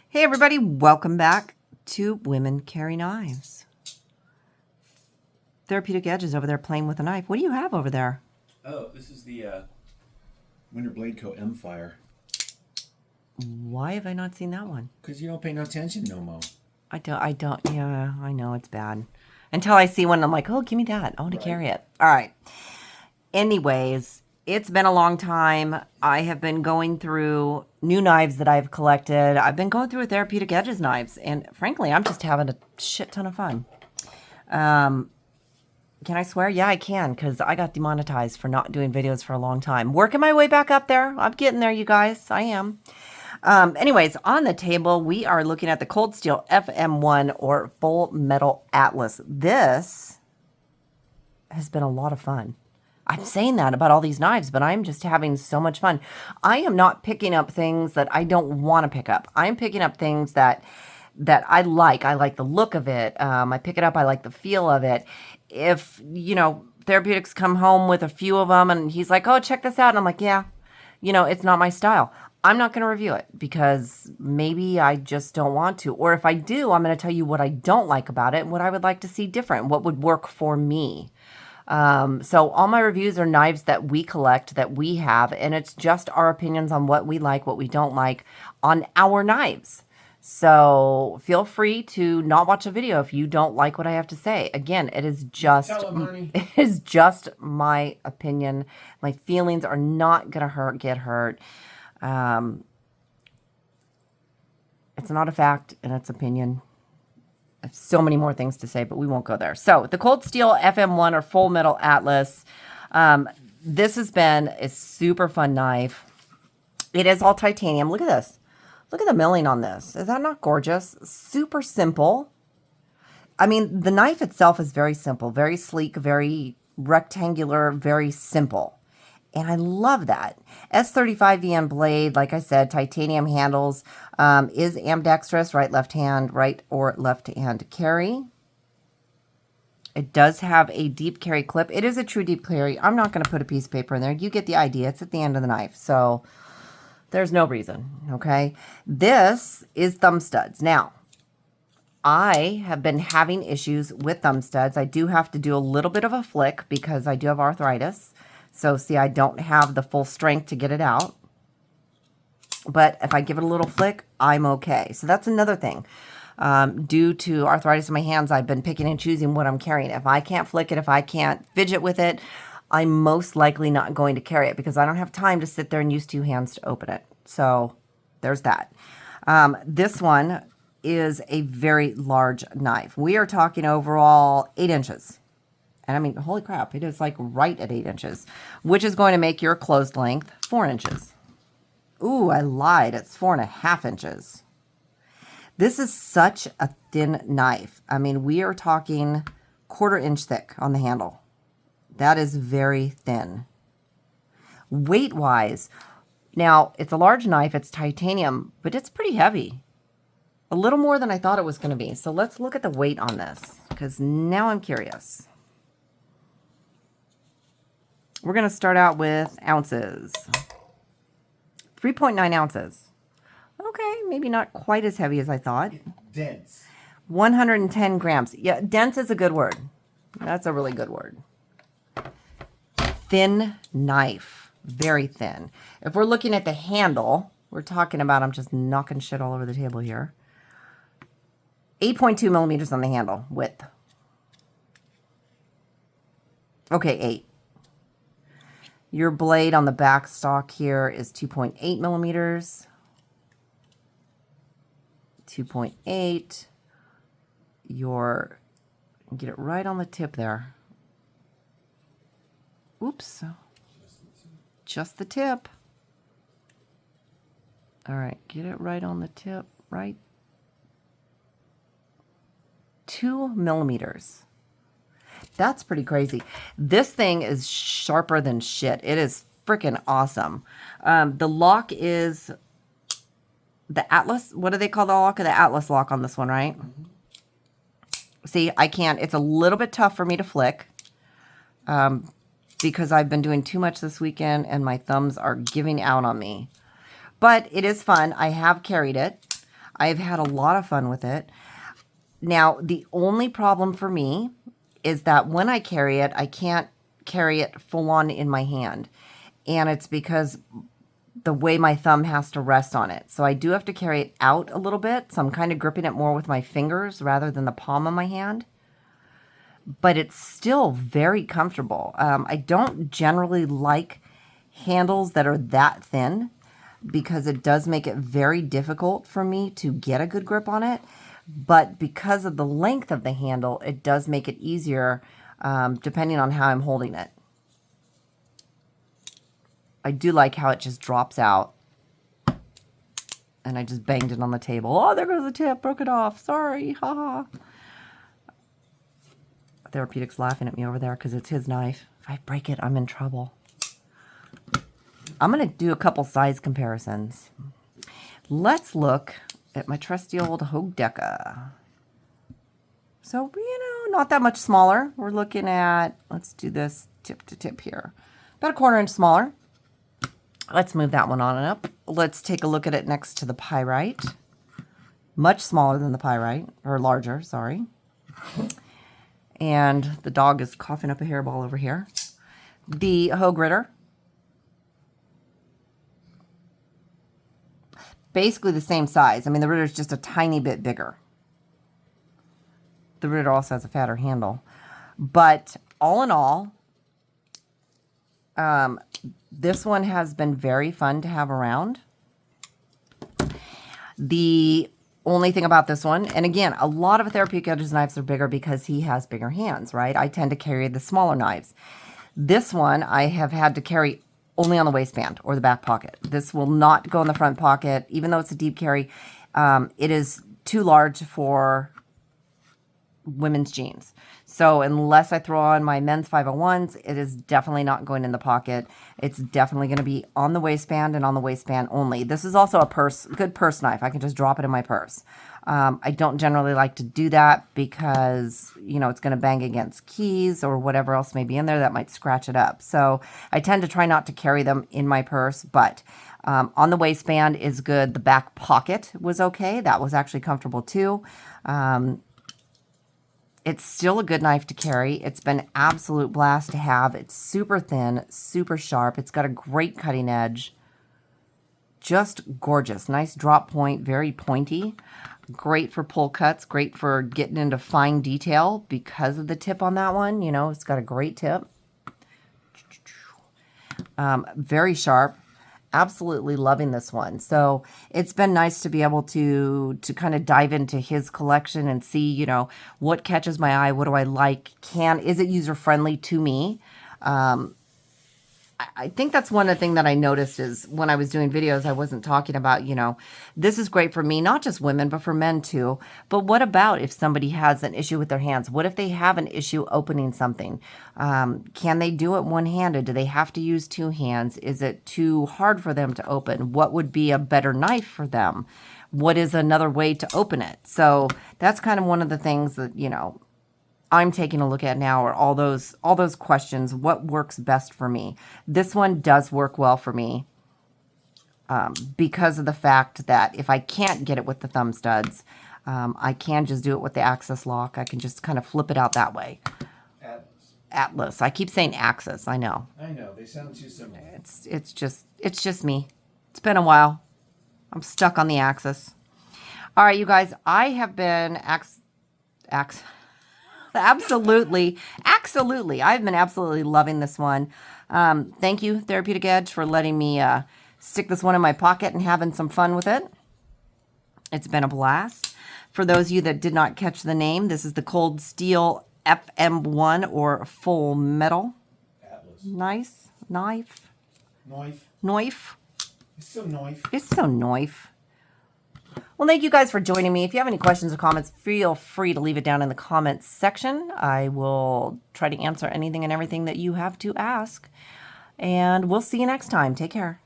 Hey everybody, welcome back to Women Carry Knives. Therapeutic Edge is over there playing with a knife. What do you have over there? Oh, this is the Winter Blade Co. M-Fire. Why have I not seen that one? Because you don't pay no attention no more. I don't, yeah, I know it's bad. Until I see one, I'm like, oh, give me that. I want to carry it. All right. Anyways, it's been a long time. I have been going through new knives that I've collected. I've been going through a Therapeutic Edges knives, and frankly, I'm just having a shit ton of fun. Can I swear? Yeah, I can, because I got demonetized for not doing videos for a long time. Working my way back up there. I'm getting there, you guys. I am. Anyways, on the table, we are looking at the Cold Steel FM1 or Full Metal Atlas. This has been a lot of fun. I'm saying that about all these knives, but I'm just having so much fun. I am not picking up things that I don't want to pick up. I'm picking up things that I like. I like the look of it. I pick it up. I like the feel of it. If, Therapeutics come home with a few of them and he's like, oh, check this out. And I'm like, yeah, it's not my style. I'm not going to review it because maybe I just don't want to. Or if I do, I'm going to tell you what I don't like about it and what I would like to see different, what would work for me. So all my reviews are knives that we collect, that we have, and it's just our opinions on what we like, what we don't like on our knives. So feel free to not watch a video if you don't like what I have to say. Again, it is just my opinion. My feelings are not gonna get hurt. It's not a fact, and it's opinion. I have so many more things to say, but we won't go there. So the Cold Steel FM1 or Full Metal Atlas. This has been a super fun knife. It is all titanium. Look at this. Look at the milling on this. Is that not gorgeous? Super simple. I mean, the knife itself is very simple, very sleek, very rectangular, very simple. And I love that. S35VN blade, like I said, titanium handles, is ambidextrous, right, left hand, right or left hand carry. It does have a deep carry clip. It is a true deep carry. I'm not going to put a piece of paper in there. You get the idea. It's at the end of the knife. So there's no reason, okay? This is thumb studs. Now, I have been having issues with thumb studs. I do have to do a little bit of a flick because I do have arthritis. So see, I don't have the full strength to get it out. But if I give it a little flick, I'm okay. So that's another thing. Due to arthritis in my hands, I've been picking and choosing what I'm carrying. If I can't flick it, if I can't fidget with it, I'm most likely not going to carry it because I don't have time to sit there and use two hands to open it. So there's that. This one is a very large knife. We are talking overall 8 inches. And I mean, holy crap, it is like right at 8 inches, which is going to make your closed length 4 inches. Ooh, I lied. It's 4.5 inches. This is such a thin knife. I mean, we are talking 1/4 inch thick on the handle. That is very thin. Weight-wise, now, it's a large knife. It's titanium, but it's pretty heavy. A little more than I thought it was going to be. So let's look at the weight on this because now I'm curious. We're going to start out with ounces. 3.9 ounces. Okay, maybe not quite as heavy as I thought. Dense. 110 grams. Yeah, dense is a good word. That's a really good word. Thin knife. Very thin. If we're looking at the handle, we're talking about, I'm just knocking shit all over the table here. 8.2 millimeters on the handle width. Okay, 8. Your blade on the back stock here is 2.8 millimeters. 2.8. Get it right on the tip there. Oops. Just the tip. All right, get it right on the tip, right? 2 millimeters. That's pretty crazy. This thing is sharper than shit. It is freaking awesome. The lock is the Atlas. What do they call the lock? The Atlas lock on this one, right? Mm-hmm. See, I can't. It's a little bit tough for me to flick because I've been doing too much this weekend and my thumbs are giving out on me. But it is fun. I have carried it. I've had a lot of fun with it. Now, the only problem for me is that when I carry it, I can't carry it full on in my hand. And it's because the way my thumb has to rest on it. So I do have to carry it out a little bit. So I'm kind of gripping it more with my fingers rather than the palm of my hand. But it's still very comfortable. I don't generally like handles that are that thin because it does make it very difficult for me to get a good grip on it. But because of the length of the handle, it does make it easier depending on how I'm holding it. I do like how it just drops out. And I just banged it on the table. Oh, there goes the tip. Broke it off. Sorry. Haha. Therapeutic's laughing at me over there because it's his knife. If I break it, I'm in trouble. I'm going to do a couple size comparisons. Let's look at my trusty old Hogue Deca. So, not that much smaller. We're looking at, let's do this tip to tip here. About a 1/4 inch smaller. Let's move that one on and up. Let's take a look at it next to the pyrite. Much smaller than the pyrite, or larger, sorry. And the dog is coughing up a hairball over here. The Hogue Ritter. Basically the same size. I mean, the Ritter's just a tiny bit bigger. The Ritter also has a fatter handle. But all in all, this one has been very fun to have around. The only thing about this one, and again, a lot of Therapeutic Edge's knives are bigger because he has bigger hands, right? I tend to carry the smaller knives. This one I have had to carry only on the waistband or the back pocket. This will not go in the front pocket, even though it's a deep carry. It is too large for women's jeans. So unless I throw on my men's 501s, it is definitely not going in the pocket. It's definitely going to be on the waistband and on the waistband only. This is also a good purse knife. I can just drop it in my purse. I don't generally like to do that because, it's going to bang against keys or whatever else may be in there that might scratch it up. So I tend to try not to carry them in my purse, but on the waistband is good. The back pocket was okay. That was actually comfortable too. It's still a good knife to carry. It's been an absolute blast to have. It's super thin, super sharp. It's got a great cutting edge. Just gorgeous. Nice drop point, very pointy. Great for pull cuts, great for getting into fine detail because of the tip on that one. It's got a great tip. Very sharp. Absolutely loving this one. So it's been nice to be able to kind of dive into his collection and see, what catches my eye, what do I like, is it user friendly to me? I think that's one of the things that I noticed is when I was doing videos, I wasn't talking about, this is great for me, not just women, but for men too. But what about if somebody has an issue with their hands? What if they have an issue opening something? Can they do it one-handed? Do they have to use two hands? Is it too hard for them to open? What would be a better knife for them? What is another way to open it? So that's kind of one of the things that, I'm taking a look at now are all those questions. What works best for me? This one does work well for me because of the fact that if I can't get it with the thumb studs, I can just do it with the Axis lock. I can just kind of flip it out that way. Atlas. I keep saying Axis. I know. They sound too similar. It's just me. It's been a while. I'm stuck on the Axis. All right, you guys. I have been Absolutely. I've been absolutely loving this one. Thank you, Therapeutic Edge, for letting me stick this one in my pocket and having some fun with it. It's been a blast. For those of you that did not catch the name, this is the Cold Steel FM1 or Full Metal. Atlas. Nice. Knife. Knife. It's so knife. Well, thank you guys for joining me. If you have any questions or comments, feel free to leave it down in the comments section. I will try to answer anything and everything that you have to ask. And we'll see you next time. Take care.